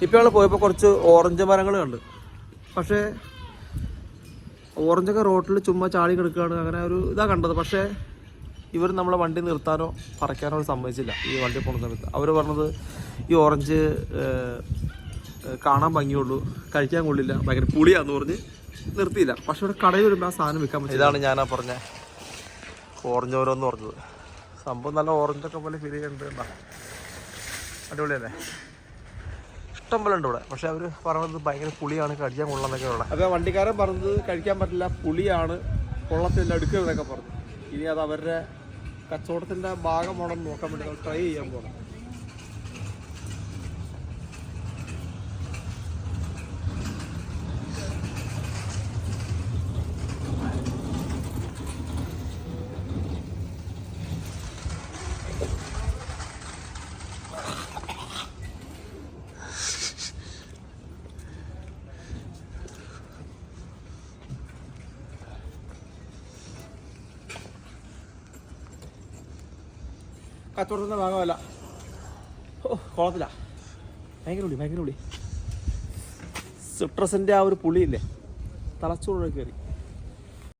ഇപ്പോൾ ഞങ്ങൾ പോയപ്പോൾ കുറച്ച് ഓറഞ്ച് മരങ്ങൾ കണ്ട്. പക്ഷേ ഓറഞ്ചൊക്കെ റോട്ടിൽ ചുമ്മാ ചാടി കിടക്കുകയാണ്. അങ്ങനെ ഒരു ഇതാണ് കണ്ടത്. പക്ഷേ ഇവർ നമ്മളെ വണ്ടി നിർത്താനോ പറിക്കാനോ സമ്മതിച്ചില്ല. ഈ വണ്ടി പോകുന്ന സമയത്ത് അവർ പറഞ്ഞത് ഈ ഓറഞ്ച് കാണാൻ ഭംഗിയുള്ളൂ, കഴിക്കാൻ കൊള്ളില്ല, ഭയങ്കര പുളിയാന്ന് പറഞ്ഞ് നിർത്തിയില്ല. പക്ഷെ ഇവിടെ കടയിൽ വരുമ്പോൾ ആ സാധനം വിൽക്കാൻ പറ്റും. ഇതാണ് ഞാനാ പറഞ്ഞ ഓറഞ്ച് ഓരോന്ന് പറഞ്ഞത്. സംഭവം നല്ല ഓറഞ്ചൊക്കെ പോലെ ഫീൽ ചെയ്യുന്നുണ്ട്. അടിപൊളിയല്ലേ? ഇഷ്ടം പോലെ ഉണ്ട് ഇവിടെ. പക്ഷെ അവർ പറഞ്ഞത് ഭയങ്കര പുളിയാണ്, കഴിക്കാൻ കൊള്ളാന്നൊക്കെ ഉള്ളത്. അപ്പോൾ വണ്ടിക്കാരൻ പറഞ്ഞത് കഴിക്കാൻ പറ്റില്ല, പുളിയാണ്, കൊള്ളത്തില്ല, എടുക്കരുതെന്നൊക്കെ പറഞ്ഞു. ഇനി അത് അവരുടെ കച്ചവടത്തിൻ്റെ ഭാഗമാണെന്ന് നോക്കാൻ വേണ്ടി നമ്മൾ ട്രൈ ചെയ്യാൻ പോകണം. കച്ചവടത്തിൻ്റെ ഭാഗമല്ല. കുളത്തില്ല, ഭയങ്കര പുളി. സിട്രസിൻ്റെ ആ ഒരു പുളിയില്ലേ, തലച്ചോറ് കയറി.